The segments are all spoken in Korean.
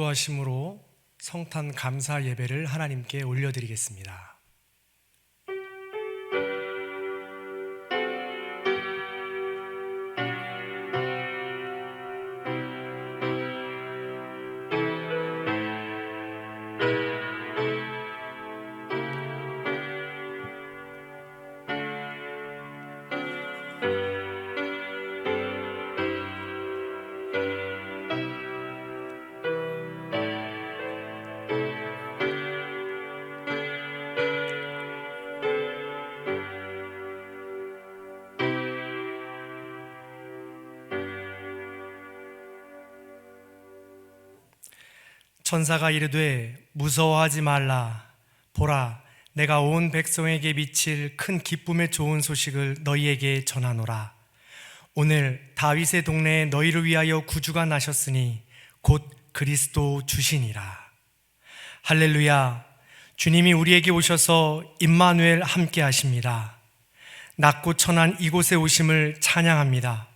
인도하심으로 성탄 감사 예배를 하나님께 올려드리겠습니다. 천사가 이르되 무서워하지 말라. 보라, 내가 온 백성에게 미칠 큰 기쁨의 좋은 소식을 너희에게 전하노라. 오늘 다윗의 동네에 너희를 위하여 구주가 나셨으니 곧 그리스도 주시니라. 할렐루야. 주님이 우리에게 오셔서 임마누엘 함께 하십니다. 낮고 천한 이곳에 오심을 찬양합니다.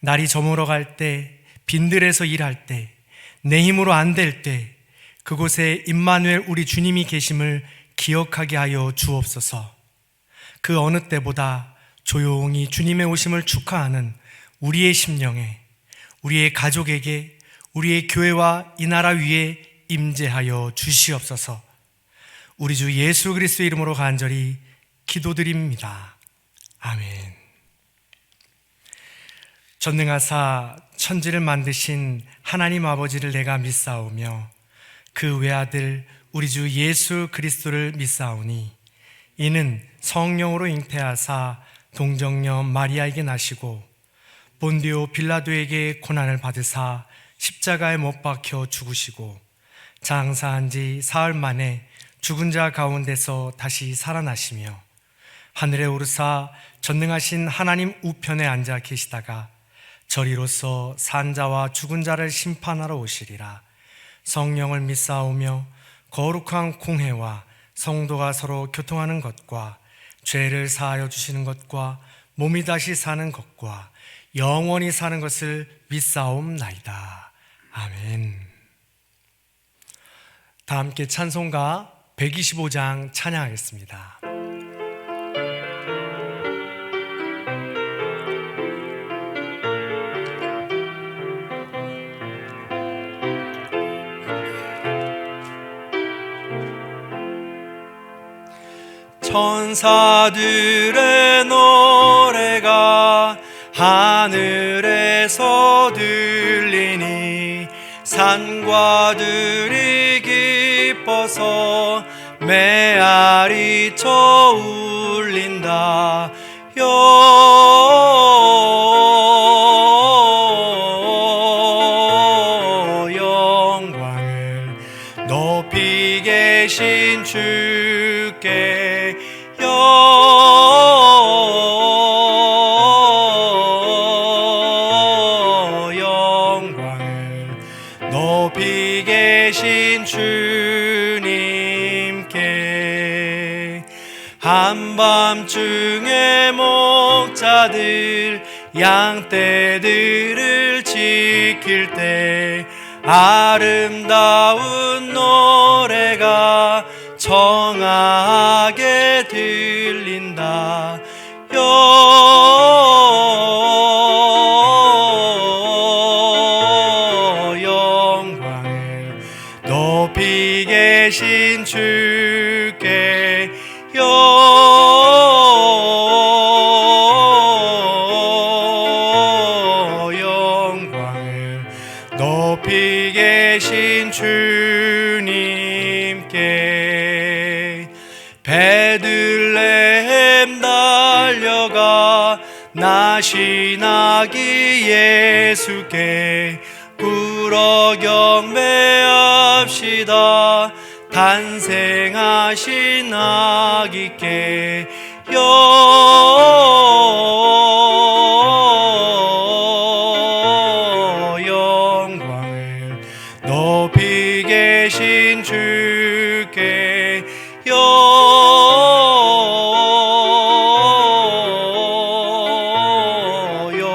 날이 저물어 갈 때, 빈들에서 일할 때, 내 힘으로 안 될 때 그곳에 임마누엘 우리 주님이 계심을 기억하게 하여 주옵소서. 그 어느 때보다 조용히 주님의 오심을 축하하는 우리의 심령에, 우리의 가족에게, 우리의 교회와 이 나라 위에 임재하여 주시옵소서. 우리 주 예수 그리스도의 이름으로 간절히 기도드립니다. 아멘. 전능하사 천지를 만드신 하나님 아버지를 내가 믿사오며 그 외아들 우리 주 예수 그리스도를 믿사오니 이는 성령으로 잉태하사 동정녀 마리아에게 나시고 본디오 빌라도에게 고난을 받으사 십자가에 못 박혀 죽으시고 장사한 지 사흘 만에 죽은 자 가운데서 다시 살아나시며 하늘에 오르사 전능하신 하나님 우편에 앉아 계시다가 저리로서 산 자와 죽은 자를 심판하러 오시리라. 성령을 믿사오며 거룩한 공회와 성도가 서로 교통하는 것과 죄를 사하여 주시는 것과 몸이 다시 사는 것과 영원히 사는 것을 믿사옵나이다. 아멘. 다 함께 찬송가 125장 찬양하겠습니다. 천사들의 노래가 하늘에서 들리니 산과 들이 기뻐서 메아리 쳐 울린다. 영광을 높이 계신 주께 영광을 높이 계신 주님께 한밤중에 목자들 양떼들을 지킬 때 아름다운 노래가 청하게 들린다. 영광을 높이 계신 주께 영광을 높이 계신 주님께 베들레헴 달려가 나신 아기 예수께 꿇어 경배합시다. 탄생하신 아기께 영광을 높이 계신 주께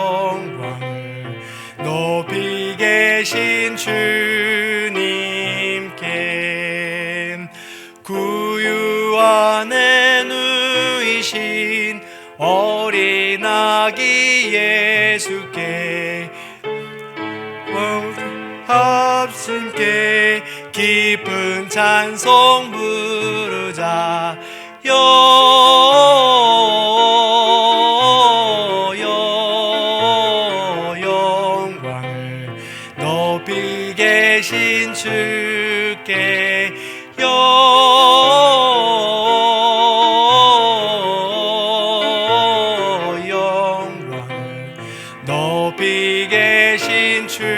영광을 높이 계신 주님 계신 어린 아기 예수께 합심께 기쁜 찬송 부르자. 영광을 높이 계신 주께 영광을 높이 계신 주님께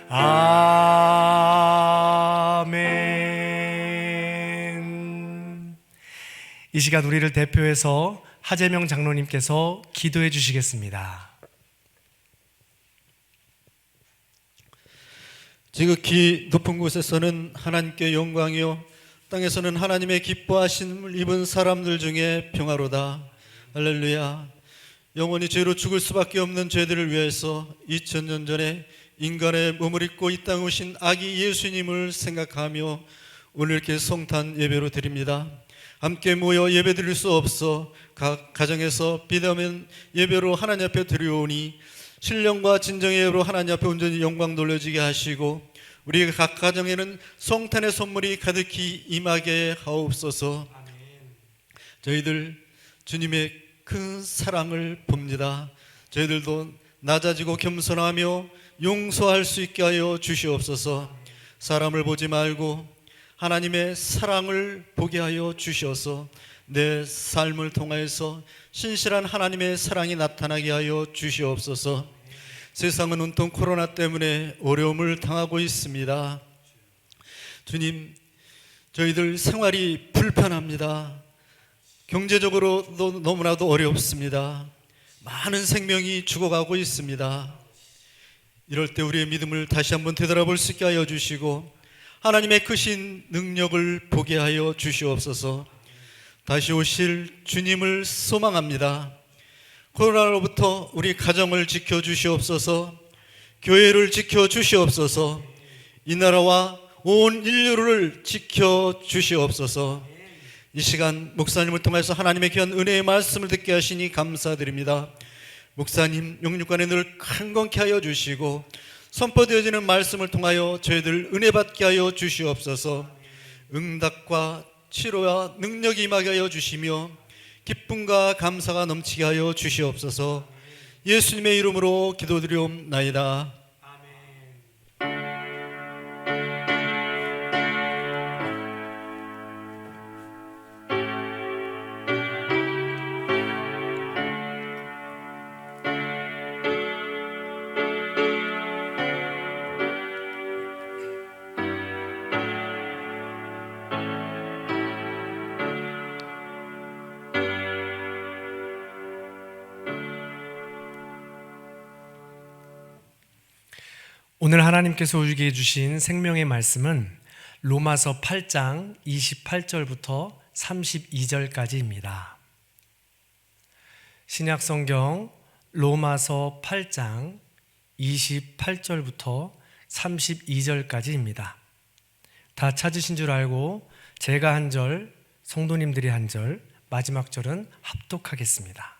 아멘. 이 시간 우리를 대표해서 하재명 장로님께서 기도해 주시겠습니다. 지극히 높은 곳에서는 하나님께 영광이요 땅에서는 하나님의 기뻐하심을 입은 사람들 중에 평화로다. 할렐루야. 영원히 죄로 죽을 수밖에 없는 죄들을 위해서 2000년 전에 인간의 몸을 입고 이 땅에 오신 아기 예수님을 생각하며 오늘 이렇게 성탄 예배로 드립니다. 함께 모여 예배 드릴 수 없어 각 가정에서 비대면 예배로 하나님 앞에 드려오니 신령과 진정의 예배로 하나님 앞에 온전히 영광 돌려지게 하시고 우리 각 가정에는 성탄의 선물이 가득히 임하게 하옵소서. 저희들 주님의 큰 사랑을 봅니다. 저희들도 낮아지고 겸손하며 용서할 수 있게 하여 주시옵소서. 사람을 보지 말고 하나님의 사랑을 보게 하여 주셔서 내 삶을 통하여서 신실한 하나님의 사랑이 나타나게 하여 주시옵소서. 세상은 온통 코로나 때문에 어려움을 당하고 있습니다. 주님, 저희들 생활이 불편합니다. 경제적으로도 너무나도 어렵습니다. 많은 생명이 죽어가고 있습니다. 이럴 때 우리의 믿음을 다시 한번 되돌아볼 수 있게 하여 주시고 하나님의 크신 능력을 보게 하여 주시옵소서. 다시 오실 주님을 소망합니다. 코로나로부터 우리 가정을 지켜주시옵소서. 교회를 지켜주시옵소서. 이 나라와 온 인류를 지켜주시옵소서. 이 시간 목사님을 통해서 하나님의 귀한 은혜의 말씀을 듣게 하시니 감사드립니다. 목사님 영육간에 늘 강건케 하여 주시고 선포되어지는 말씀을 통하여 저희들 은혜 받게 하여 주시옵소서. 응답과 치료와 능력이 임하게 하여 주시며 기쁨과 감사가 넘치게 하여 주시옵소서. 예수님의 이름으로 기도드리옵나이다. 오늘 하나님께서 우리에게 주신 생명의 말씀은 로마서 8장 28절부터 32절까지입니다. 신약성경 로마서 8장 28절부터 32절까지입니다. 다 찾으신 줄 알고 제가 한 절, 성도님들이 한 절, 마지막 절은 합독하겠습니다.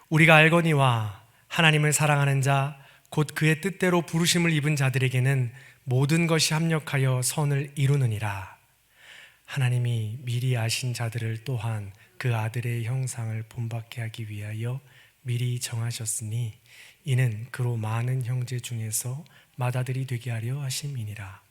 우리가 알거니와 하나님을 사랑하는 자 곧 그의 뜻대로 부르심을 입은 자들에게는 모든 것이 합력하여 선을 이루느니라. 하나님이 미리 아신 자들을 또한 그 아들의 형상을 본받게 하기 위하여 미리 정하셨으니 이는 그로 많은 형제 중에서 맏아들이 되게 하려 하심이니라.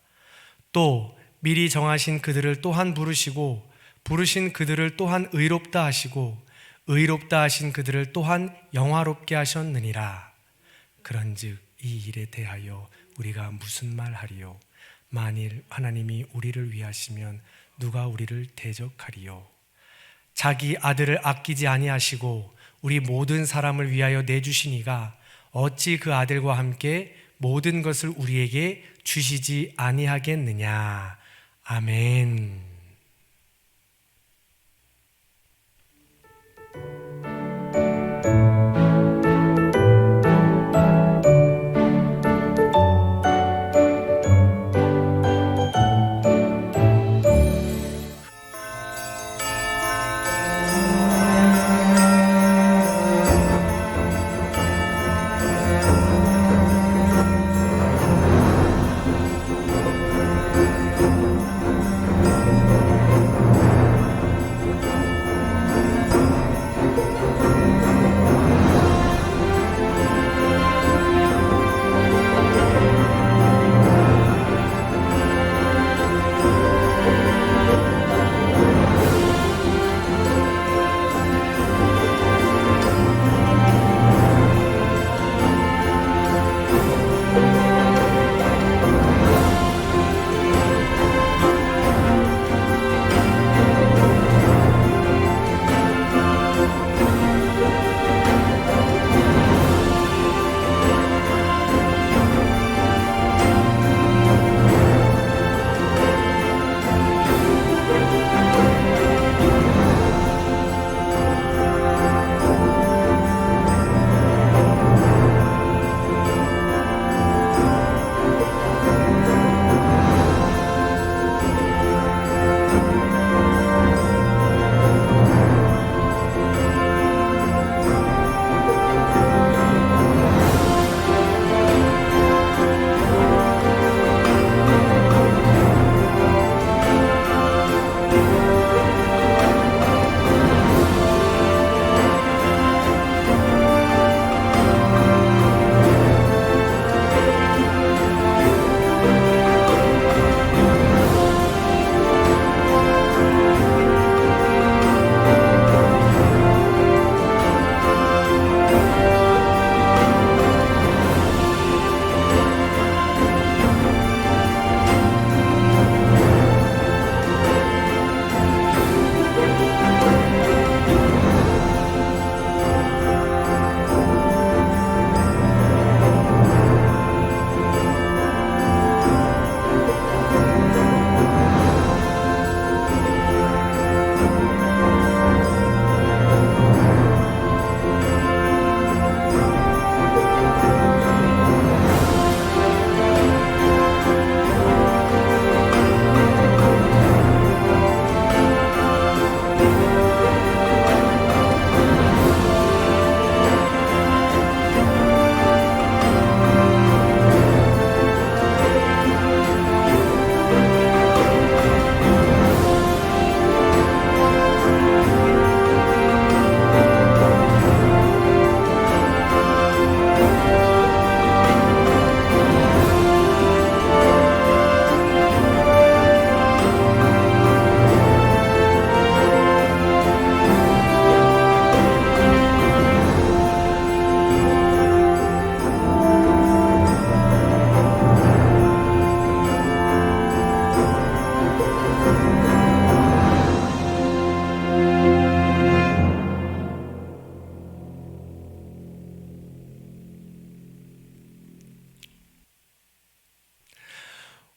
또 미리 정하신 그들을 또한 부르시고 부르신 그들을 또한 의롭다 하시고 의롭다 하신 그들을 또한 영화롭게 하셨느니라. 그런즉 이 일에 대하여 우리가 무슨 말하리요? 만일 하나님이 우리를 위하시면 누가 우리를 대적하리요? 자기 아들을 아끼지 아니하시고 우리 모든 사람을 위하여 내주시니가 어찌 그 아들과 함께 모든 것을 우리에게 주시지 아니하겠느냐. 아멘.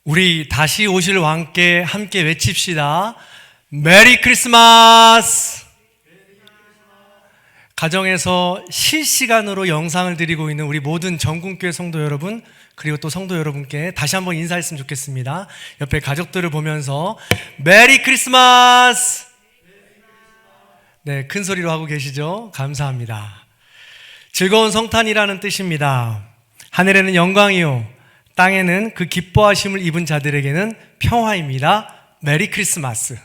우리 다시 오실 왕께 함께 외칩시다. 메리 크리스마스! 가정에서 실시간으로 영상을 드리고 있는 우리 모든 전국교회 성도 여러분, 그리고 또 성도 여러분께 다시 한번 인사했으면 좋겠습니다. 옆에 가족들을 보면서 메리 크리스마스! 네, 큰 소리로 하고 계시죠? 감사합니다. 즐거운 성탄이라는 뜻입니다. 하늘에는 영광이요, 땅에는 그 기뻐하심을 입은 자들에게는 평화입니다. 메리 크리스마스.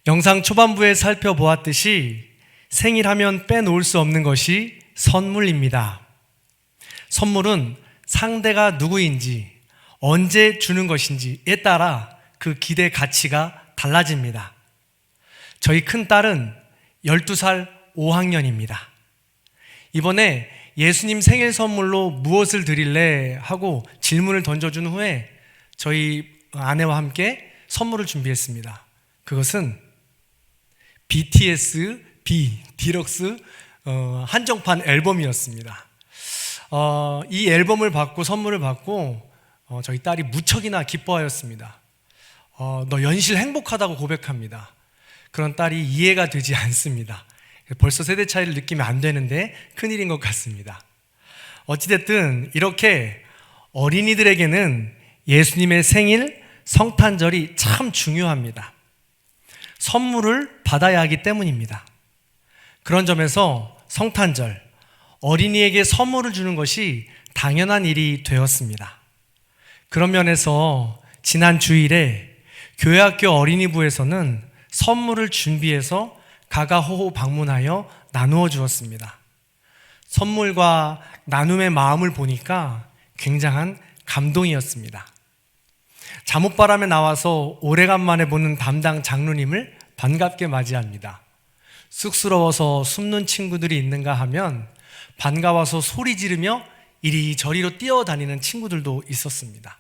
영상 초반부에 살펴보았듯이 생일하면 빼놓을 수 없는 것이 선물입니다. 선물은 상대가 누구인지, 언제 주는 것인지에 따라 그 기대 가치가 달라집니다. 저희 큰딸은 12살 5학년입니다. 이번에 예수님 생일 선물로 무엇을 드릴래 하고 질문을 던져준 후에 저희 아내와 함께 선물을 준비했습니다. 그것은 BTS B 디럭스 한정판 앨범이었습니다. 이 앨범을 받고 선물을 받고 저희 딸이 무척이나 기뻐하였습니다. 너 연실 행복하다고 고백합니다. 그런 딸이 이해가 되지 않습니다. 벌써 세대 차이를 느끼면 안 되는데 큰일인 것 같습니다. 어찌됐든 이렇게 어린이들에게는 예수님의 생일, 성탄절이 참 중요합니다. 선물을 받아야 하기 때문입니다. 그런 점에서 성탄절, 어린이에게 선물을 주는 것이 당연한 일이 되었습니다. 그런 면에서 지난 주일에 교회학교 어린이부에서는 선물을 준비해서 가가호호 방문하여 나누어 주었습니다. 선물과 나눔의 마음을 보니까 굉장한 감동이었습니다. 잠옷바람에 나와서 오래간만에 보는 담당 장로님을 반갑게 맞이합니다. 쑥스러워서 숨는 친구들이 있는가 하면 반가워서 소리 지르며 이리저리로 뛰어다니는 친구들도 있었습니다.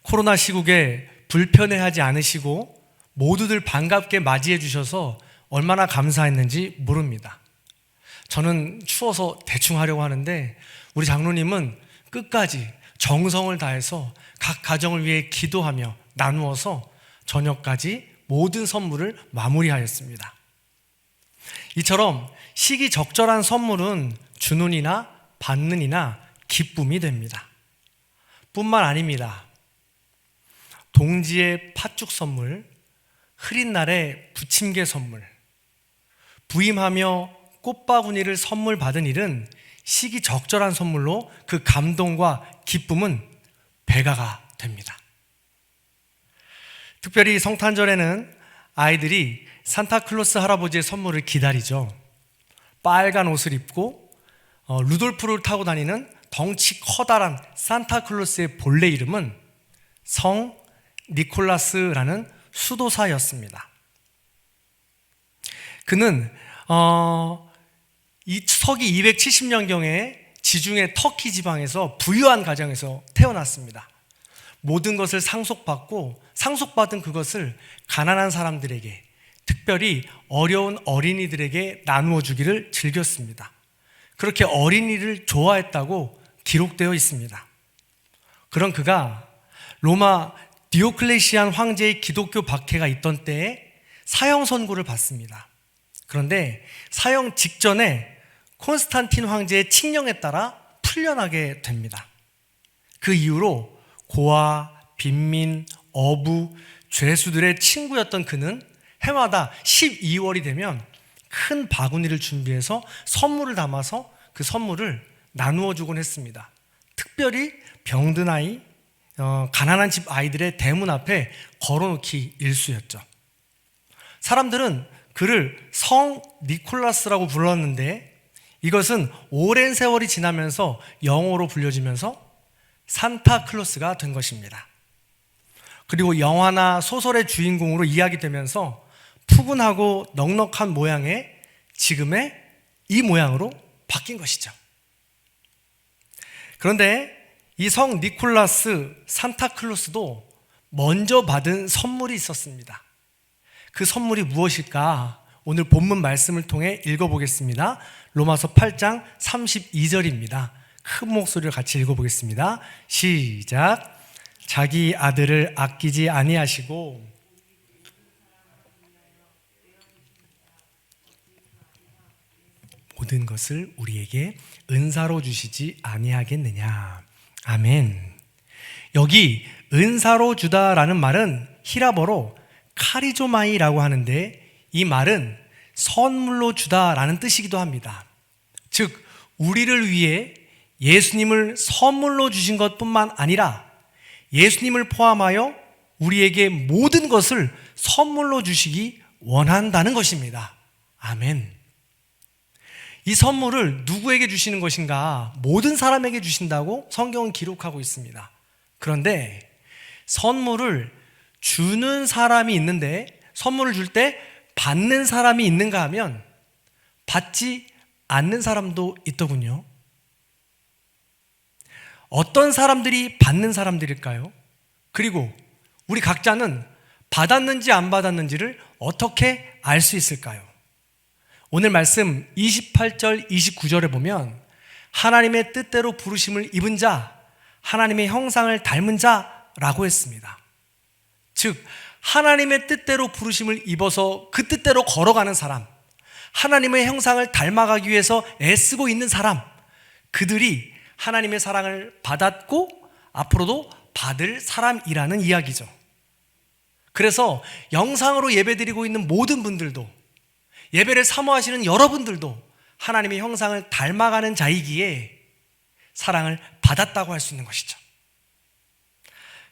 코로나 시국에 불편해하지 않으시고 모두들 반갑게 맞이해 주셔서 얼마나 감사했는지 모릅니다. 저는 추워서 대충 하려고 하는데 우리 장로님은 끝까지 정성을 다해서 각 가정을 위해 기도하며 나누어서 저녁까지 모든 선물을 마무리하였습니다. 이처럼 시기적절한 선물은 주는 이나 받는 이나 기쁨이 됩니다. 뿐만 아닙니다. 동지의 팥죽 선물, 흐린 날에 부침개 선물, 부임하며 꽃바구니를 선물 받은 일은 시기적절한 선물로 그 감동과 기쁨은 배가가 됩니다. 특별히 성탄절에는 아이들이 산타클로스 할아버지의 선물을 기다리죠. 빨간 옷을 입고 루돌프를 타고 다니는 덩치 커다란 산타클로스의 본래 이름은 성 니콜라스라는 수도사였습니다. 그는 이 서기 270년경에 지중해 터키 지방에서 부유한 가정에서 태어났습니다. 모든 것을 상속받고 상속받은 그것을 가난한 사람들에게, 특별히 어려운 어린이들에게 나누어 주기를 즐겼습니다. 그렇게 어린이를 좋아했다고 기록되어 있습니다. 그런 그가 로마 디오클레시안 황제의 기독교 박해가 있던 때에 사형 선고를 받습니다. 그런데 사형 직전에 콘스탄틴 황제의 칙령에 따라 풀려나게 됩니다. 그 이후로 고아, 빈민, 어부, 죄수들의 친구였던 그는 해마다 12월이 되면 큰 바구니를 준비해서 선물을 담아서 그 선물을 나누어 주곤 했습니다. 특별히 병든 아이, 가난한 집 아이들의 대문 앞에 걸어놓기 일쑤였죠. 사람들은 그를 성 니콜라스라고 불렀는데 이것은 오랜 세월이 지나면서 영어로 불려지면서 산타클로스가 된 것입니다. 그리고 영화나 소설의 주인공으로 이야기되면서 푸근하고 넉넉한 모양의 지금의 이 모양으로 바뀐 것이죠. 그런데 이 성 니콜라스 산타클로스도 먼저 받은 선물이 있었습니다. 그 선물이 무엇일까? 오늘 본문 말씀을 통해 읽어보겠습니다. 로마서 8장 32절입니다. 큰 목소리로 같이 읽어보겠습니다. 시작. 자기 아들을 아끼지 아니하시고 모든 것을 우리에게 은사로 주시지 아니하겠느냐. 아멘. 여기 은사로 주다라는 말은 히라버로 카리조마이라고 하는데, 이 말은 선물로 주다라는 뜻이기도 합니다. 즉 우리를 위해 예수님을 선물로 주신 것뿐만 아니라 예수님을 포함하여 우리에게 모든 것을 선물로 주시기 원한다는 것입니다. 아멘. 이 선물을 누구에게 주시는 것인가? 모든 사람에게 주신다고 성경은 기록하고 있습니다. 그런데 선물을 주는 사람이 있는데, 선물을 줄 때 받는 사람이 있는가 하면 받지 않는 사람도 있더군요. 어떤 사람들이 받는 사람들일까요? 그리고 우리 각자는 받았는지 안 받았는지를 어떻게 알 수 있을까요? 오늘 말씀 28절 29절에 보면 하나님의 뜻대로 부르심을 입은 자, 하나님의 형상을 닮은 자라고 했습니다. 즉 하나님의 뜻대로 부르심을 입어서 그 뜻대로 걸어가는 사람, 하나님의 형상을 닮아가기 위해서 애쓰고 있는 사람, 그들이 하나님의 사랑을 받았고 앞으로도 받을 사람이라는 이야기죠. 그래서 영상으로 예배드리고 있는 모든 분들도, 예배를 사모하시는 여러분들도 하나님의 형상을 닮아가는 자이기에 사랑을 받았다고 할 수 있는 것이죠.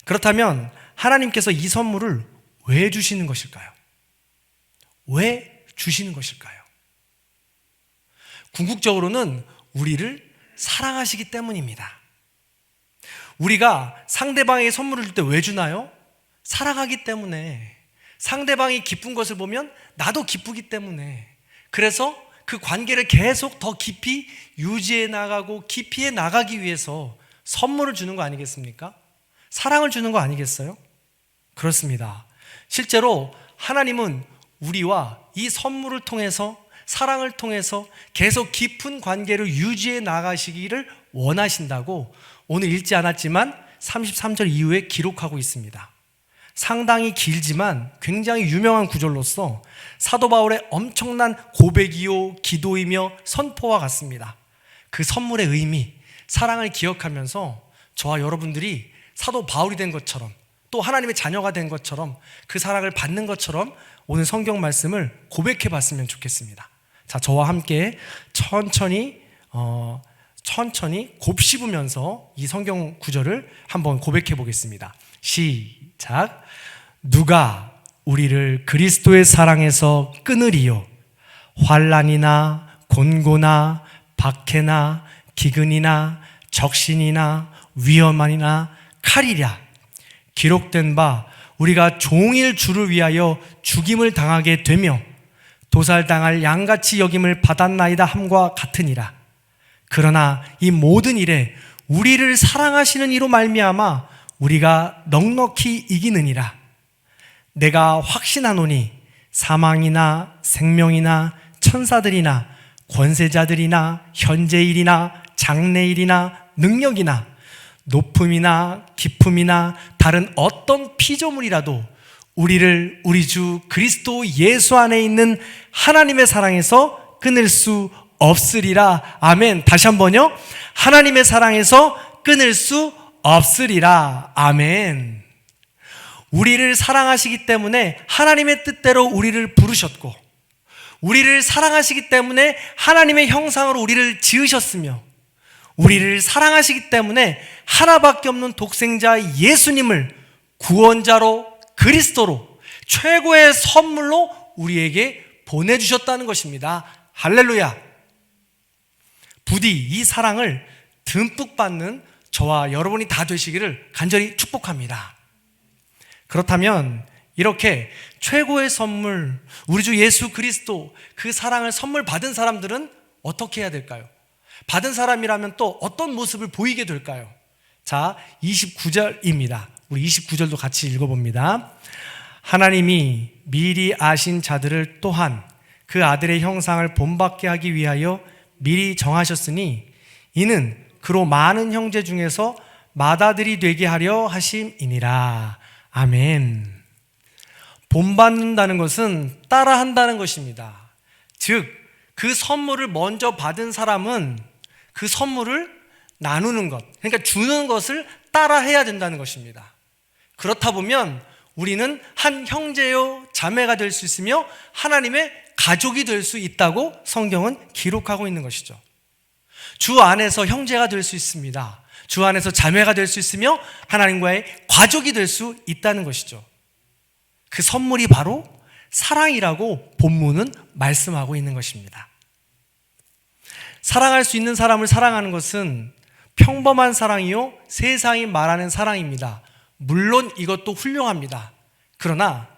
그렇다면 하나님께서 이 선물을 왜 주시는 것일까요? 왜 주시는 것일까요? 궁극적으로는 우리를 사랑하시기 때문입니다. 우리가 상대방에게 선물을 줄 때 왜 주나요? 사랑하기 때문에. 상대방이 기쁜 것을 보면 나도 기쁘기 때문에. 그래서 그 관계를 계속 더 깊이 유지해 나가고 깊이해 나가기 위해서 선물을 주는 거 아니겠습니까? 사랑을 주는 거 아니겠어요? 그렇습니다. 실제로 하나님은 우리와 이 선물을 통해서, 사랑을 통해서 계속 깊은 관계를 유지해 나가시기를 원하신다고 오늘 읽지 않았지만 33절 이후에 기록하고 있습니다. 상당히 길지만 굉장히 유명한 구절로서 사도 바울의 엄청난 고백이요 기도이며 선포와 같습니다. 그 선물의 의미, 사랑을 기억하면서 저와 여러분들이 사도 바울이 된 것처럼, 또 하나님의 자녀가 된 것처럼, 그 사랑을 받는 것처럼 오늘 성경 말씀을 고백해 봤으면 좋겠습니다. 자, 저와 함께 천천히 곱씹으면서 이 성경 구절을 한번 고백해 보겠습니다. 시작. 누가 우리를 그리스도의 사랑에서 끊으리요? 환난이나 곤고나 박해나 기근이나 적신이나 위험이나 칼이랴. 기록된 바 우리가 종일 주를 위하여 죽임을 당하게 되며 도살당할 양같이 여김을 받았나이다 함과 같으니라. 그러나 이 모든 일에 우리를 사랑하시는 이로 말미암아 우리가 넉넉히 이기느니라. 내가 확신하노니 사망이나 생명이나 천사들이나 권세자들이나 현재일이나 장래일이나 능력이나 높음이나 깊음이나 다른 어떤 피조물이라도 우리를 우리 주 그리스도 예수 안에 있는 하나님의 사랑에서 끊을 수 없으리라. 아멘. 다시 한번요. 하나님의 사랑에서 끊을 수 없으리라. 아멘. 우리를 사랑하시기 때문에 하나님의 뜻대로 우리를 부르셨고, 우리를 사랑하시기 때문에 하나님의 형상으로 우리를 지으셨으며, 우리를 사랑하시기 때문에 하나밖에 없는 독생자 예수님을 구원자로, 그리스도로, 최고의 선물로 우리에게 보내주셨다는 것입니다. 할렐루야. 부디 이 사랑을 듬뿍 받는 저와 여러분이 다 되시기를 간절히 축복합니다. 그렇다면 이렇게 최고의 선물, 우리 주 예수 그리스도, 그 사랑을 선물 받은 사람들은 어떻게 해야 될까요? 받은 사람이라면 또 어떤 모습을 보이게 될까요? 자, 29절입니다. 우리 29절도 같이 읽어봅니다. 하나님이 미리 아신 자들을 또한 그 아들의 형상을 본받게 하기 위하여 미리 정하셨으니 이는 그로 많은 형제 중에서 맏아들이 되게 하려 하심이니라. 아멘. 본받는다는 것은 따라한다는 것입니다. 즉, 그 선물을 먼저 받은 사람은 그 선물을 나누는 것, 그러니까 주는 것을 따라해야 된다는 것입니다. 그렇다 보면 우리는 한 형제요 자매가 될 수 있으며 하나님의 가족이 될 수 있다고 성경은 기록하고 있는 것이죠. 주 안에서 형제가 될 수 있습니다. 주 안에서 자매가 될 수 있으며 하나님과의 가족이 될 수 있다는 것이죠. 그 선물이 바로 사랑이라고 본문은 말씀하고 있는 것입니다. 사랑할 수 있는 사람을 사랑하는 것은 평범한 사랑이요 세상이 말하는 사랑입니다. 물론 이것도 훌륭합니다. 그러나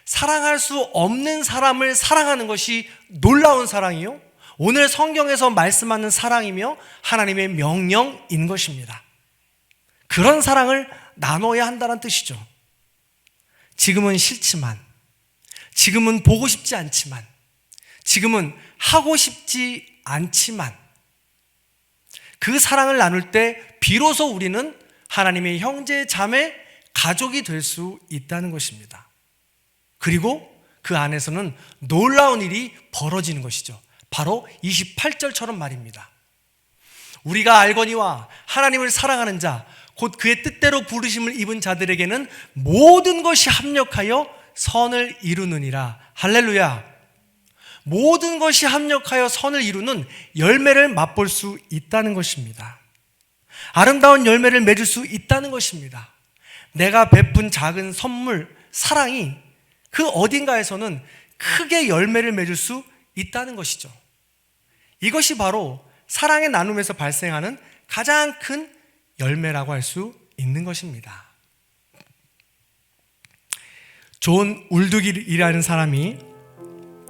사랑할 수 없는 사람을 사랑하는 것이 놀라운 사랑이요 오늘 성경에서 말씀하는 사랑이며 하나님의 명령인 것입니다. 그런 사랑을 나눠야 한다는 뜻이죠. 지금은 싫지만, 지금은 보고 싶지 않지만, 지금은 하고 싶지 않지만 그 사랑을 나눌 때 비로소 우리는 하나님의 형제, 자매, 가족이 될 수 있다는 것입니다. 그리고 그 안에서는 놀라운 일이 벌어지는 것이죠. 바로 28절처럼 말입니다. 우리가 알거니와 하나님을 사랑하는 자, 곧 그의 뜻대로 부르심을 입은 자들에게는 모든 것이 합력하여 선을 이루느니라. 할렐루야. 모든 것이 합력하여 선을 이루는 열매를 맛볼 수 있다는 것입니다. 아름다운 열매를 맺을 수 있다는 것입니다. 내가 베푼 작은 선물, 사랑이 그 어딘가에서는 크게 열매를 맺을 수 있다는 것이죠. 이것이 바로 사랑의 나눔에서 발생하는 가장 큰 열매라고 할 수 있는 것입니다. 존 울드길이라는 사람이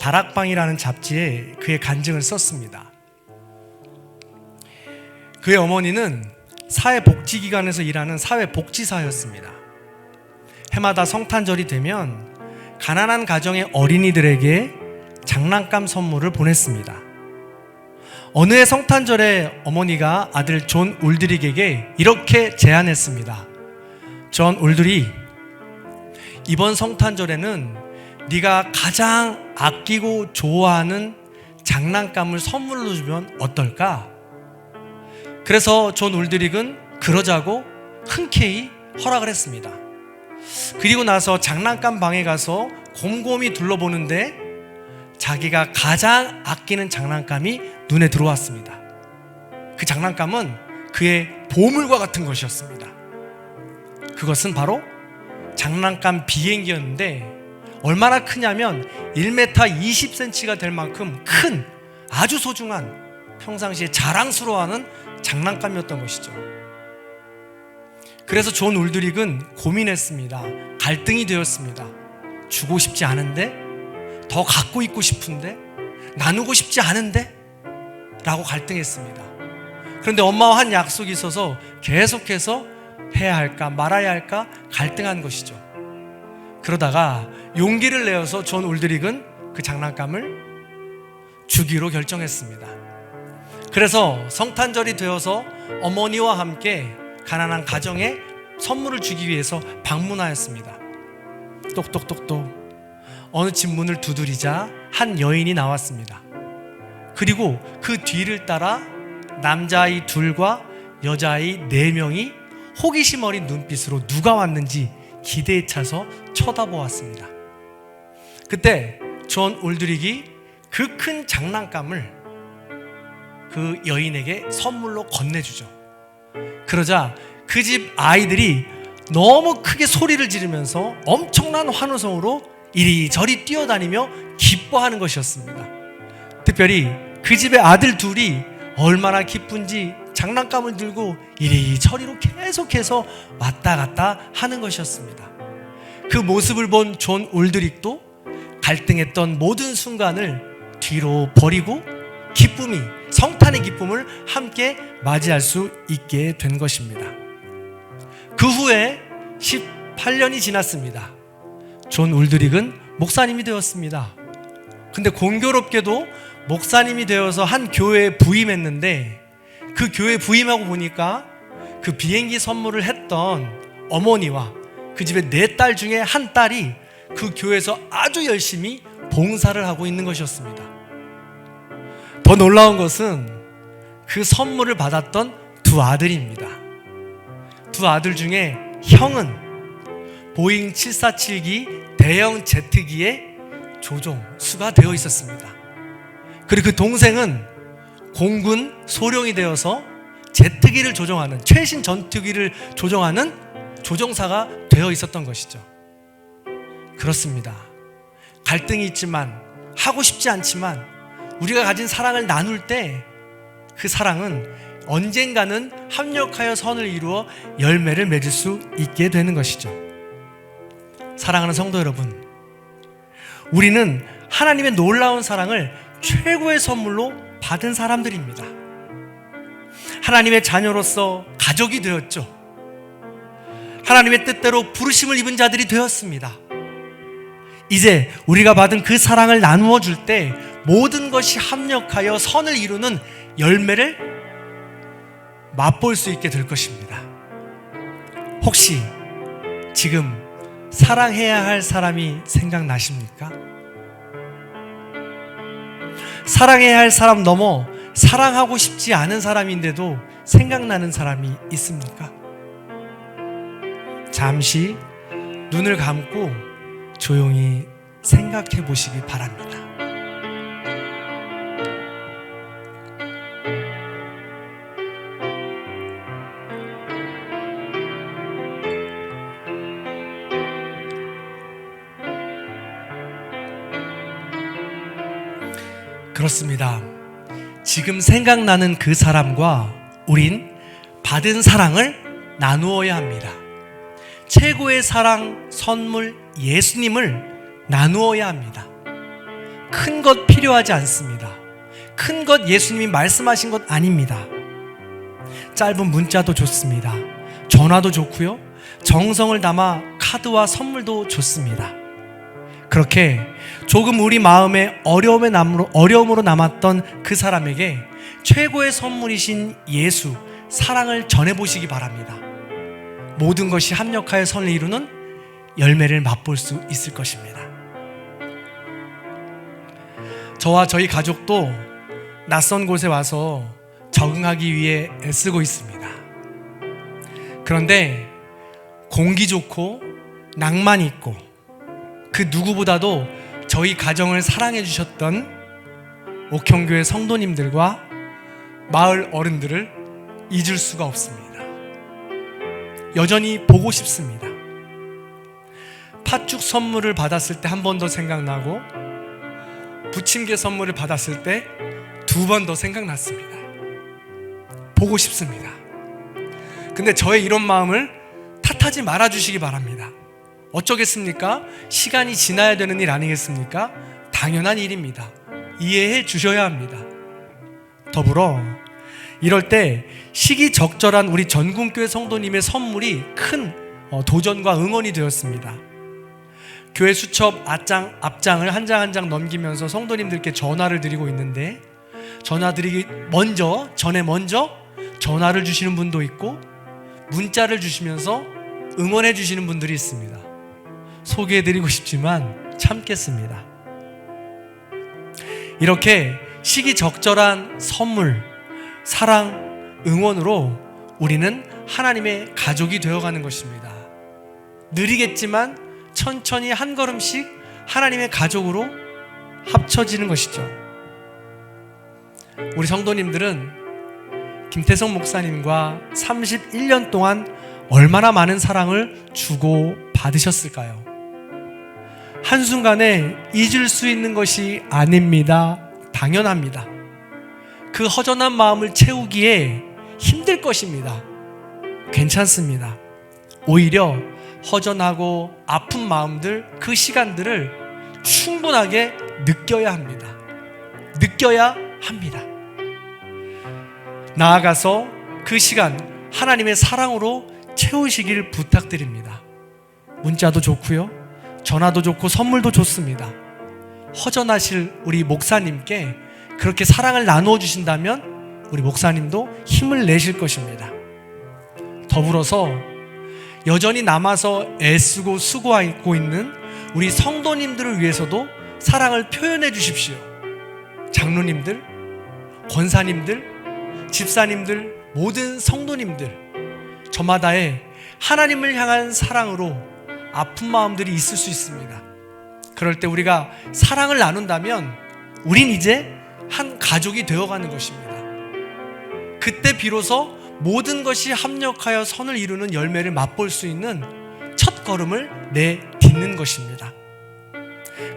다락방이라는 잡지에 그의 간증을 썼습니다. 그의 어머니는 사회복지기관에서 일하는 사회복지사였습니다. 해마다 성탄절이 되면 가난한 가정의 어린이들에게 장난감 선물을 보냈습니다. 어느 해 성탄절에 어머니가 아들 존 울드릭에게 이렇게 제안했습니다. 존 울드릭, 이번 성탄절에는 네가 가장 아끼고 좋아하는 장난감을 선물로 주면 어떨까? 그래서 존 울드릭은 그러자고 흔쾌히 허락을 했습니다. 그리고 나서 장난감 방에 가서 곰곰이 둘러보는데 자기가 가장 아끼는 장난감이 눈에 들어왔습니다. 그 장난감은 그의 보물과 같은 것이었습니다. 그것은 바로 장난감 비행기였는데 얼마나 크냐면 1m 20cm가 될 만큼 큰 아주 소중한 평상시에 자랑스러워하는 장난감이었던 것이죠. 그래서 존 울드릭은 고민했습니다. 갈등이 되었습니다. 주고 싶지 않은데, 더 갖고 있고 싶은데, 나누고 싶지 않은데 라고 갈등했습니다. 그런데 엄마와 한 약속이 있어서 계속해서 해야 할까 말아야 할까 갈등한 것이죠. 그러다가 용기를 내어서 존 울드릭은 그 장난감을 주기로 결정했습니다. 그래서 성탄절이 되어서 어머니와 함께 가난한 가정에 선물을 주기 위해서 방문하였습니다. 똑똑똑똑 어느 집 문을 두드리자 한 여인이 나왔습니다. 그리고 그 뒤를 따라 남자아이 2과 여자아이 4명이 호기심 어린 눈빛으로 누가 왔는지 기대에 차서 쳐다보았습니다. 그때 존 울드릭이 그 큰 장난감을 그 여인에게 선물로 건네주죠. 그러자 그 집 아이들이 너무 크게 소리를 지르면서 엄청난 환호성으로 이리저리 뛰어다니며 기뻐하는 것이었습니다. 특별히 그 집의 아들 2이 얼마나 기쁜지 장난감을 들고 이리저리로 계속해서 왔다 갔다 하는 것이었습니다. 그 모습을 본 존 울드릭도 갈등했던 모든 순간을 뒤로 버리고 기쁨이, 성탄의 기쁨을 함께 맞이할 수 있게 된 것입니다. 그 후에 18년이 지났습니다. 존 울드릭은 목사님이 되었습니다. 근데 공교롭게도 목사님이 되어서 한 교회에 부임했는데 그 교회에 부임하고 보니까 그 비행기 선물을 했던 어머니와 그 집의 4딸 중에 한 딸이 그 교회에서 아주 열심히 봉사를 하고 있는 것이었습니다. 더 놀라운 것은 그 선물을 받았던 2 아들입니다. 2 아들 중에 형은 보잉 747기 대형 제트기의 조종수가 되어 있었습니다. 그리고 그 동생은 공군 소령이 되어서 제트기를 조종하는, 최신 전투기를 조종하는 조종사가 되어 있었던 것이죠. 그렇습니다. 갈등이 있지만, 하고 싶지 않지만 우리가 가진 사랑을 나눌 때 그 사랑은 언젠가는 합력하여 선을 이루어 열매를 맺을 수 있게 되는 것이죠. 사랑하는 성도 여러분, 우리는 하나님의 놀라운 사랑을 최고의 선물로 받은 사람들입니다. 하나님의 자녀로서 가족이 되었죠. 하나님의 뜻대로 부르심을 입은 자들이 되었습니다. 이제 우리가 받은 그 사랑을 나누어 줄 때 모든 것이 합력하여 선을 이루는 열매를 맛볼 수 있게 될 것입니다. 혹시 지금 사랑해야 할 사람이 생각나십니까? 사랑해야 할 사람 넘어 사랑하고 싶지 않은 사람인데도 생각나는 사람이 있습니까? 잠시 눈을 감고 조용히 생각해 보시기 바랍니다. 그렇습니다. 지금 생각나는 그 사람과 우린 받은 사랑을 나누어야 합니다. 최고의 사랑 선물 예수님을 나누어야 합니다. 큰 것 필요하지 않습니다. 큰 것 예수님이 말씀하신 것 아닙니다. 짧은 문자도 좋습니다. 전화도 좋고요. 정성을 담아 카드와 선물도 좋습니다. 그렇게 조금 우리 마음에 어려움으로 남았던 그 사람에게 최고의 선물이신 예수, 사랑을 전해보시기 바랍니다. 모든 것이 합력하여 선을 이루는 열매를 맛볼 수 있을 것입니다. 저와 저희 가족도 낯선 곳에 와서 적응하기 위해 애쓰고 있습니다. 그런데 공기 좋고 낭만 있고 그 누구보다도 저희 가정을 사랑해 주셨던 옥형교회 성도님들과 마을 어른들을 잊을 수가 없습니다. 여전히 보고 싶습니다. 팥죽 선물을 받았을 때 한 번 더 생각나고 부침개 선물을 받았을 때 2번 더 생각났습니다. 보고 싶습니다. 근데 저의 이런 마음을 탓하지 말아주시기 바랍니다. 어쩌겠습니까? 시간이 지나야 되는 일 아니겠습니까? 당연한 일입니다. 이해해 주셔야 합니다. 더불어 이럴 때 시기적절한 우리 전군교회 성도님의 선물이 큰 도전과 응원이 되었습니다. 교회 수첩 앞장을 한 장 한 장 넘기면서 성도님들께 전화를 드리고 있는데 전에 먼저 전화를 주시는 분도 있고 문자를 주시면서 응원해 주시는 분들이 있습니다. 소개해드리고 싶지만 참겠습니다. 이렇게 시기적절한 선물, 사랑, 응원으로 우리는 하나님의 가족이 되어가는 것입니다. 느리겠지만 천천히 한 걸음씩 하나님의 가족으로 합쳐지는 것이죠. 우리 성도님들은 김태성 목사님과 31년 동안 얼마나 많은 사랑을 주고 받으셨을까요? 한순간에 잊을 수 있는 것이 아닙니다. 당연합니다. 그 허전한 마음을 채우기에 힘들 것입니다. 괜찮습니다. 오히려 허전하고 아픈 마음들, 그 시간들을 충분하게 느껴야 합니다. 나아가서 그 시간 하나님의 사랑으로 채우시길 부탁드립니다. 문자도 좋고요, 전화도 좋고 선물도 좋습니다. 허전하실 우리 목사님께 그렇게 사랑을 나누어 주신다면 우리 목사님도 힘을 내실 것입니다. 더불어서 여전히 남아서 애쓰고 수고하고 있는 우리 성도님들을 위해서도 사랑을 표현해 주십시오. 장로님들, 권사님들, 집사님들, 모든 성도님들, 저마다의 하나님을 향한 사랑으로 아픈 마음들이 있을 수 있습니다. 그럴 때 우리가 사랑을 나눈다면 우린 이제 한 가족이 되어가는 것입니다. 그때 비로소 모든 것이 합력하여 선을 이루는 열매를 맛볼 수 있는 첫 걸음을 내딛는 것입니다.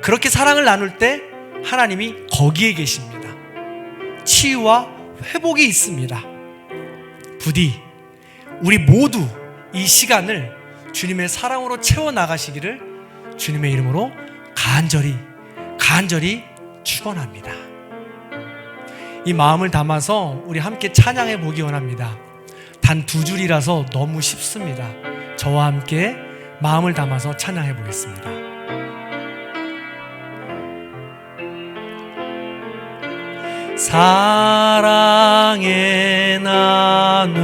그렇게 사랑을 나눌 때 하나님이 거기에 계십니다. 치유와 회복이 있습니다. 부디 우리 모두 이 시간을 주님의 사랑으로 채워나가시기를 주님의 이름으로 간절히 축원합니다. 이 마음을 담아서 우리 함께 찬양해 보기 원합니다. 단 2줄이라서 너무 쉽습니다. 저와 함께 마음을 담아서 찬양해 보겠습니다. 사랑의 나눔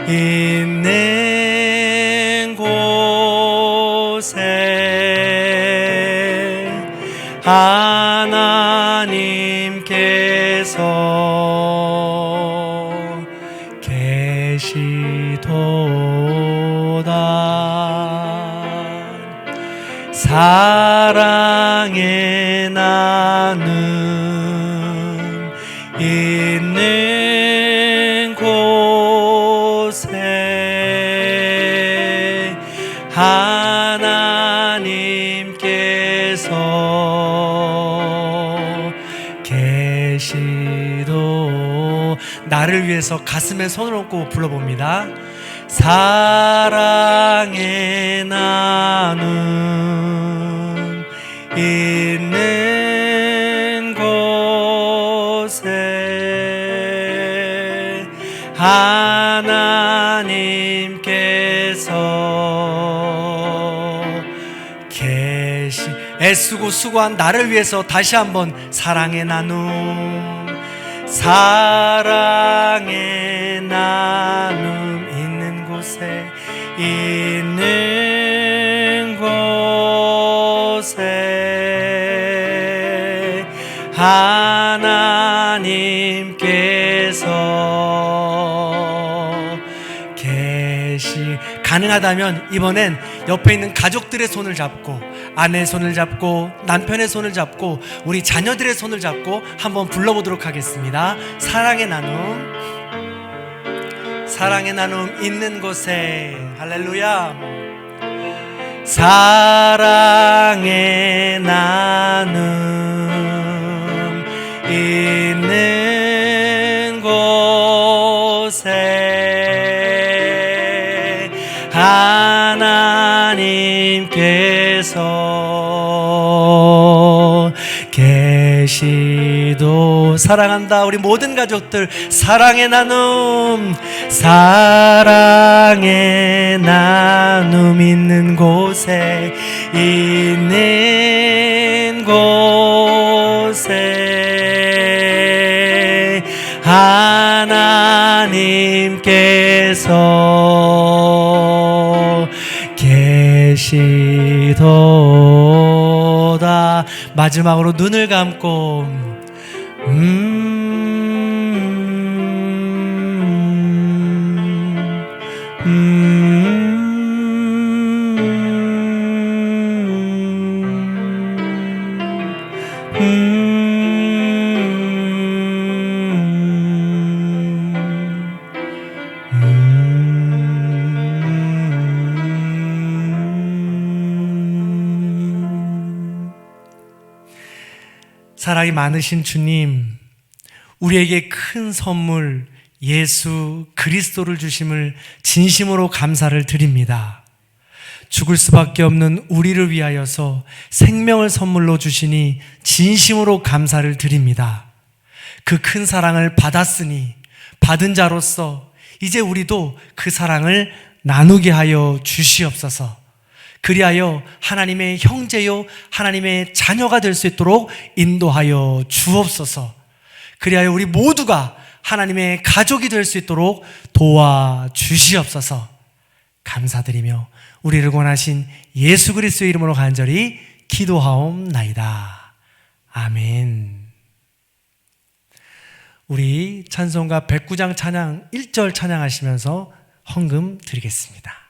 있는 곳에 하나님께서 계시도다. 사랑의 나눔 있는 곳에 하나님께서 계시도. 나를 위해서 가슴에 손을 얹고 불러봅니다. 사랑의 나눔 있는 곳에 하나님께서 애쓰고 수고한 나를 위해서 다시 한번 사랑의 나눔, 사랑의 나눔 있는 곳에 있는 곳에 하나님께서 가능하다면 이번엔 옆에 있는 가족들의 손을 잡고, 아내의 손을 잡고, 남편의 손을 잡고, 우리 자녀들의 손을 잡고 한번 불러보도록 하겠습니다. 사랑의 나눔, 사랑의 나눔 있는 곳에. 할렐루야. 사랑의 나눔 있는 곳에 하나님께서 계시도. 사랑한다 우리 모든 가족들. 사랑의 나눔, 사랑의 나눔 있는 곳에, 있는 곳에 하나님께서 계시도다. 마지막으로 눈을 감고 사랑이 많으신 주님, 우리에게 큰 선물 예수 그리스도를 주심을 진심으로 감사를 드립니다. 죽을 수밖에 없는 우리를 위하여서 생명을 선물로 주시니 진심으로 감사를 드립니다. 그 큰 사랑을 받았으니 받은 자로서 이제 우리도 그 사랑을 나누게 하여 주시옵소서. 그리하여 하나님의 형제요 하나님의 자녀가 될 수 있도록 인도하여 주옵소서. 그리하여 우리 모두가 하나님의 가족이 될 수 있도록 도와주시옵소서. 감사드리며 우리를 권하신 예수 그리스도의 이름으로 간절히 기도하옵나이다. 아멘. 우리 찬송가 109장 찬양 1절 찬양하시면서 헌금 드리겠습니다.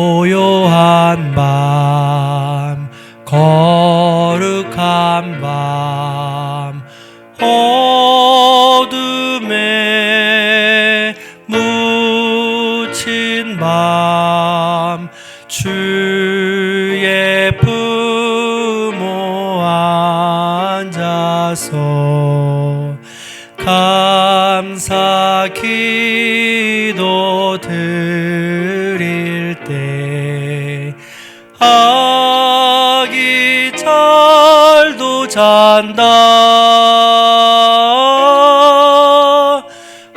고요한 밤, 거룩한 밤, 어둠에 묻힌 밤, 주의 품모 앉아서 감사 기도 드릴 때 아기 잘도 잔다.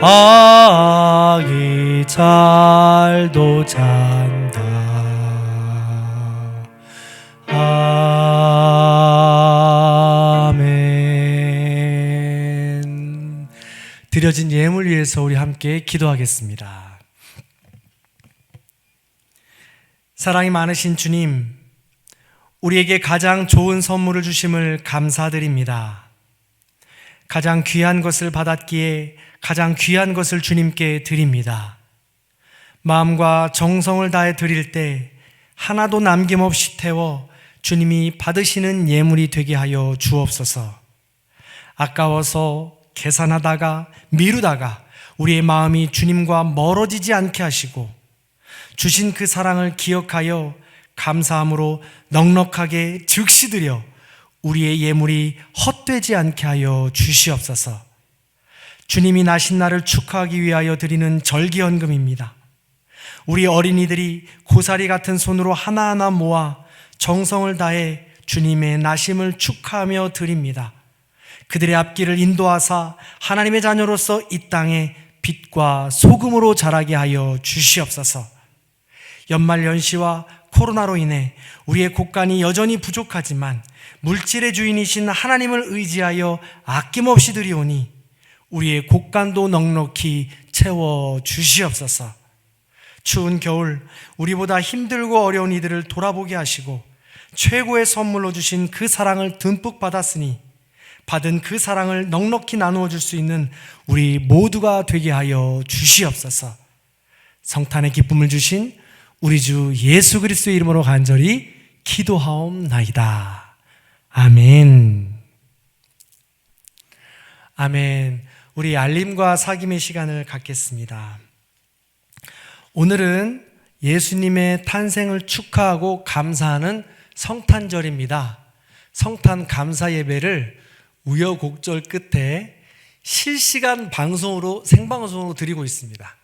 아기 잘도 잔다. 아멘. 드려진 예물 위해서 우리 함께 기도하겠습니다. 사랑이 많으신 주님, 우리에게 가장 좋은 선물을 주심을 감사드립니다. 가장 귀한 것을 받았기에 가장 귀한 것을 주님께 드립니다. 마음과 정성을 다해 드릴 때 하나도 남김없이 태워 주님이 받으시는 예물이 되게 하여 주옵소서. 아까워서 계산하다가 미루다가 우리의 마음이 주님과 멀어지지 않게 하시고 주신 그 사랑을 기억하여 감사함으로 넉넉하게 즉시 드려 우리의 예물이 헛되지 않게 하여 주시옵소서. 주님이 나신 날을 축하하기 위하여 드리는 절기헌금입니다. 우리 어린이들이 고사리 같은 손으로 하나하나 모아 정성을 다해 주님의 나심을 축하하며 드립니다. 그들의 앞길을 인도하사 하나님의 자녀로서 이 땅에 빛과 소금으로 자라게 하여 주시옵소서. 연말연시와 코로나로 인해 우리의 곳간이 여전히 부족하지만 물질의 주인이신 하나님을 의지하여 아낌없이 드리오니 우리의 곳간도 넉넉히 채워 주시옵소서. 추운 겨울 우리보다 힘들고 어려운 이들을 돌아보게 하시고 최고의 선물로 주신 그 사랑을 듬뿍 받았으니 받은 그 사랑을 넉넉히 나누어 줄 수 있는 우리 모두가 되게 하여 주시옵소서. 성탄의 기쁨을 주신 우리 주 예수 그리스도의 이름으로 간절히 기도하옵나이다. 아멘. 아멘. 우리 알림과 사귐의 시간을 갖겠습니다. 오늘은 예수님의 탄생을 축하하고 감사하는 성탄절입니다. 성탄 감사 예배를 우여곡절 끝에 실시간 방송으로 생방송으로 드리고 있습니다.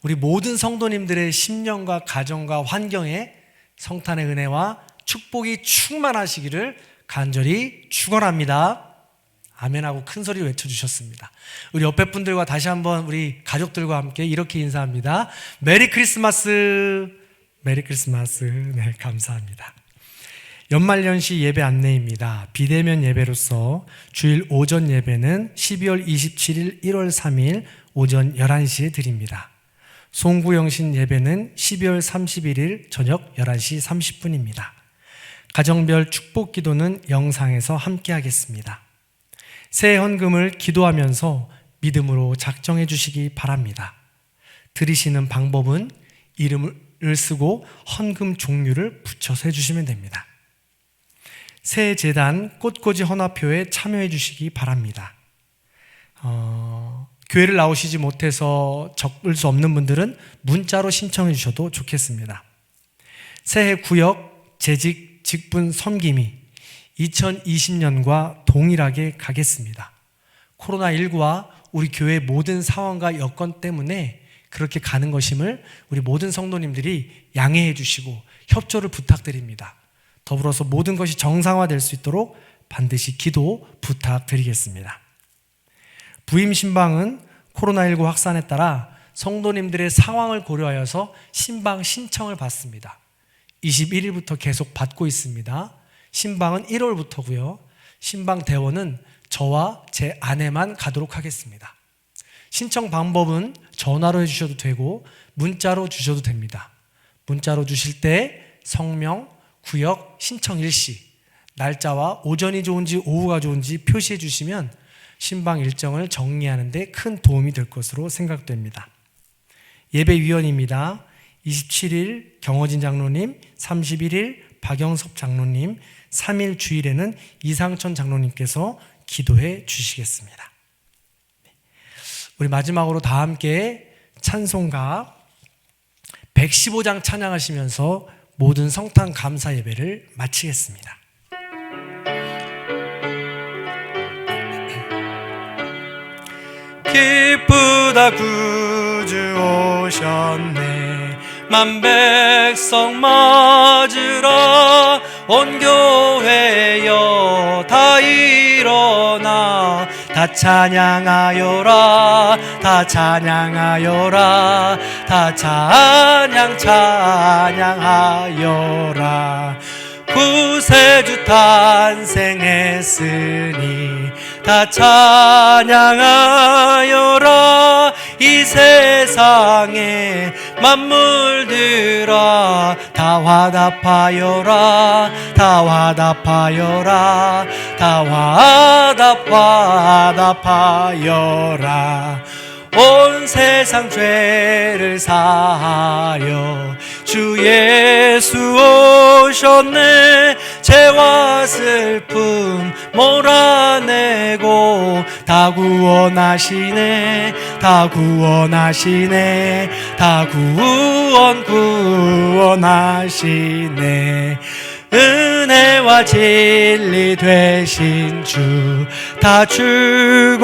우리 모든 성도님들의 심령과 가정과 환경에 성탄의 은혜와 축복이 충만하시기를 간절히 축원합니다. 아멘하고 큰 소리로 외쳐주셨습니다. 우리 옆에 분들과 다시 한번 우리 가족들과 함께 이렇게 인사합니다. 메리 크리스마스. 메리 크리스마스. 네, 감사합니다. 연말연시 예배 안내입니다. 비대면 예배로서 주일 오전 예배는 12월 27일 1월 3일 오전 11시에 드립니다. 송구영신 예배는 12월 31일 저녁 11시 30분입니다. 가정별 축복 기도는 영상에서 함께 하겠습니다. 새해 헌금을 기도하면서 믿음으로 작정해 주시기 바랍니다. 드리시는 방법은 이름을 쓰고 헌금 종류를 붙여서 해주시면 됩니다. 새해 재단 꽃꽂이 헌화표에 참여해 주시기 바랍니다. 교회를 나오시지 못해서 적을 수 없는 분들은 문자로 신청해 주셔도 좋겠습니다. 새해 구역, 재직, 직분, 섬김이 2020년과 동일하게 가겠습니다. 코로나19와 우리 교회의 모든 상황과 여건 때문에 그렇게 가는 것임을 우리 모든 성도님들이 양해해 주시고 협조를 부탁드립니다. 더불어서 모든 것이 정상화될 수 있도록 반드시 기도 부탁드리겠습니다. 부임 신방은 코로나19 확산에 따라 성도님들의 상황을 고려하여서 신방 신청을 받습니다. 21일부터 계속 받고 있습니다. 신방은 1월부터고요. 신방 대원은 저와 제 아내만 가도록 하겠습니다. 신청 방법은 전화로 해주셔도 되고 문자로 주셔도 됩니다. 문자로 주실 때 성명, 구역, 신청 일시, 날짜와 오전이 좋은지 오후가 좋은지 표시해 주시면 신방 일정을 정리하는 데 큰 도움이 될 것으로 생각됩니다. 예배위원입니다. 27일 경호진 장로님, 31일 박영섭 장로님, 3일 주일에는 이상천 장로님께서 기도해 주시겠습니다. 우리 마지막으로 다 함께 찬송가 115장 찬양하시면서 모든 성탄 감사 예배를 마치겠습니다. 기쁘다 구주 오셨네 만 백성 맞으라 온 교회여 다 일어나 다 찬양하여라 다 찬양하여라 다 찬양하여라 구세주 탄생했으니 다 찬양하여라 이 세상에 만물들아 다 화답하여라 다 화답하여라 다 화답하여라 온 세상 죄를 사하여 주 예수 오셨네 죄와 슬픔 몰아내고 다 구원하시네 다 구원하시네 다 구원하시네 은혜와 진리 되신 주 다 주관하시니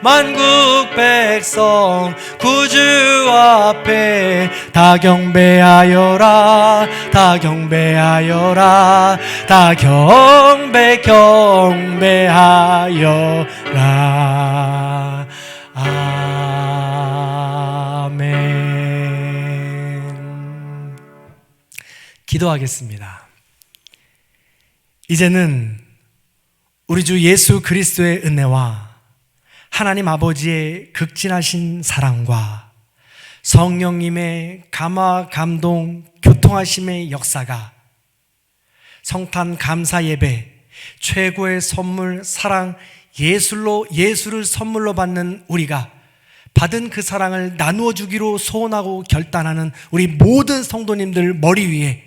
만국 백성 구주 앞에 다 경배하여라 다 경배하여라 다 경배하여라 아멘. 기도하겠습니다. 이제는 우리 주 예수 그리스도의 은혜와 하나님 아버지의 극진하신 사랑과 성령님의 감화, 감동, 교통하심의 역사가 성탄 감사 예배 최고의 선물 사랑 예수를 선물로 받는 우리가 받은 그 사랑을 나누어 주기로 소원하고 결단하는 우리 모든 성도님들 머리 위에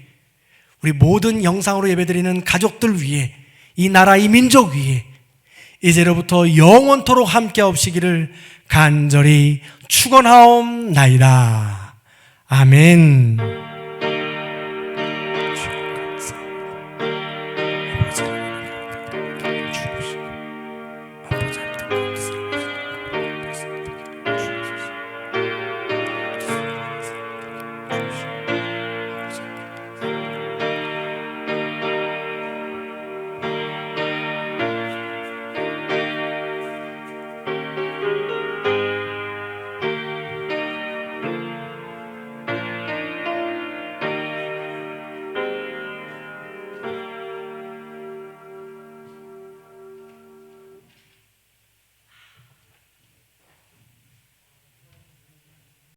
우리 모든 영상으로 예배드리는 가족들 위에 이 나라 이 민족 위에 이제로부터 영원토록 함께 없시기를 간절히 축원하옵나이다. 아멘.